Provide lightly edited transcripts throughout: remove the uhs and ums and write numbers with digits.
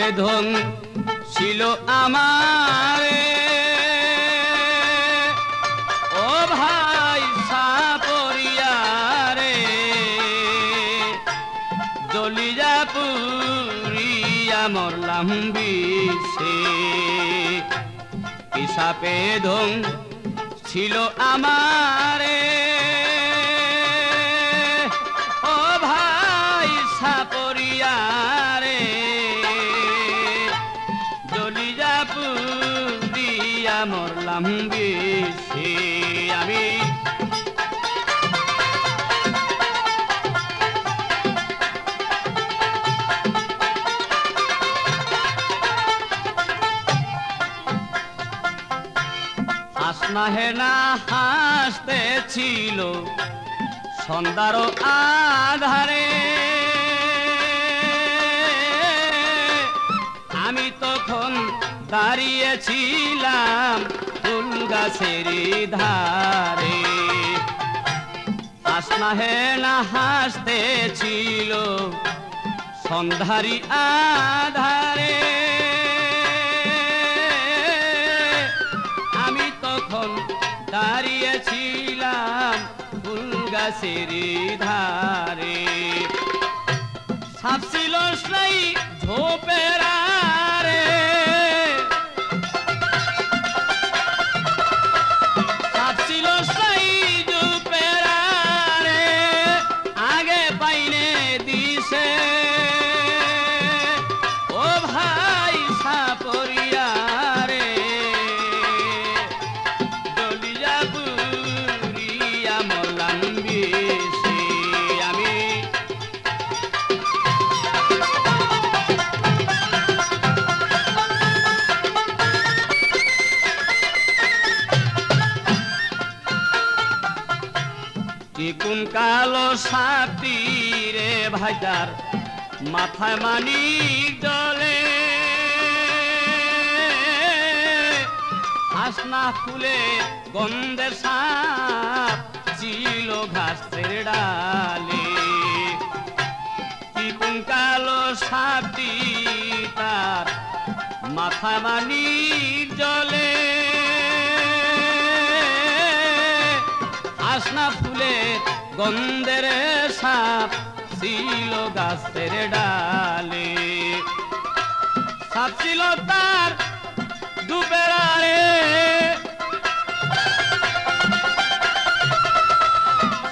বেদন ছিল আমারে ও ভাই সাপরিয়ারে জলিয়া পুরিয়া মরলাম বিষে পিসা বেদন ছিল আমারে ও ভাই সাপরিয়ারে জলিয়া পুরিয়া মরলাম বিষে আমি হাসনা হেনা হাসতেছিল সন্ধ্যার আধারে আমি তখন দাঁড়িয়েছিলাম ফুল গাছের ধারে হাসনা হেনা হাসতেছিল সন্ধ্যারি আধারে দাঁড়িয়েছিলাম ফুল গাছের ধারে সাপ ছিল সেই ঝোপের আড়ে সাপ ছিল সেই ঝোপের আড়ে আগে পাইনে দিছে ও ভাই সাপরিয়ারে কোন কালো সাপটি রে ভাইটার মাথায় মানিক জলে হাসনা ফুলে গন্ধের সাপ ছিল ঘাসের ডালে কোন কালো সাপটি তার মাথায় মানিক জলে হাসনা ফুলে গন্ধের সাপ ছিল গাছের ডালে সাপ ছিল তার ডুবের আড়ে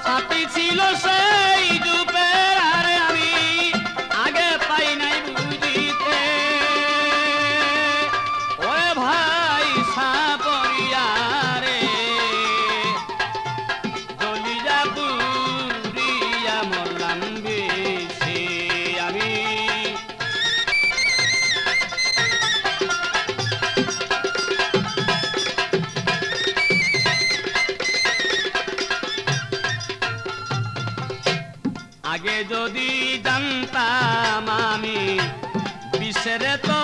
সাপি ছিল সেই ডুবের আড়ে আমি আগে পাই নাই বুঝিতে ওরে ভাই সাপরিয়ারে আগে যদি জানতাম আমি বিষের তো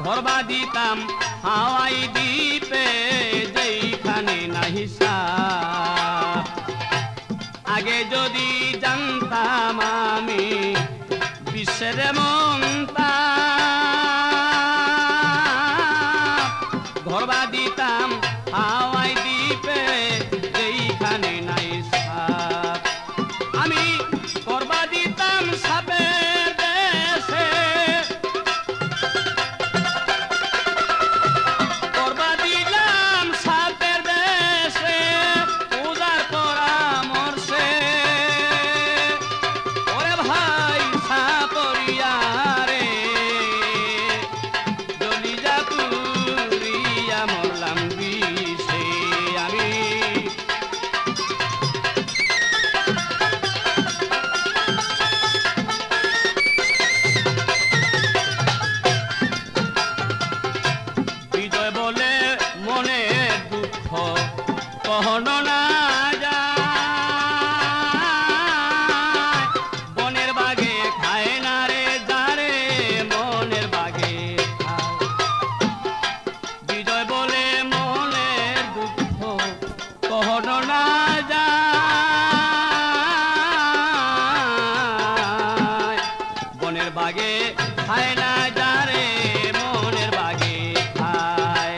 ঘরবা দিতাম হাওয়াই দ্বীপে যেখানে নাহি সাপ আগে যদি জানতাম আমি বিষের মনতা ঘরবা দিতাম হাওয়াই দ্বীপে যেখানে নাই সাপ আমি করবা দিতাম সাপের দেশে করবা দিলাম সাপের দেশে পূজার পরামর্শে ওরে ভাই সাপরিয়ারে জলিয়া পুরিয়া মরলাম বিষে আমি বিজয় বলে মনে দুঃখ কহনো না যায় বনের বাগে খায় না রে যারে মনের বাগে খায় বিজয় বলে মনের দুঃখ কহনো না যায় বাগে খায় না যারে মনের বাগে খায়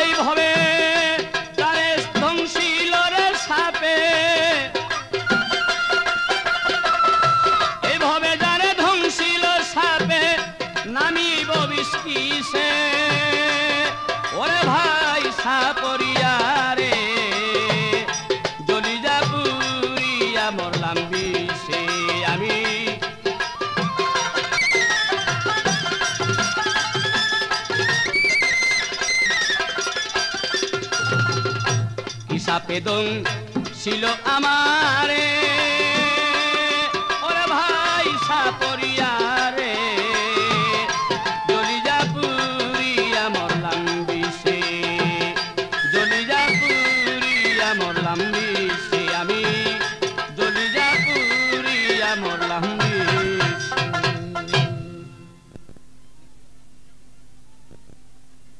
এইভাবে তারে ধ্বংসিল রে সাপে এইভাবে যারে ধ্বংসিল সাপে নামিব বিস্কিসে ওরে ভাই সাপরিয়া রে জলিজা পুরিয়া মরলাম বিষে আমি কি সাপে দং ছিল আমারে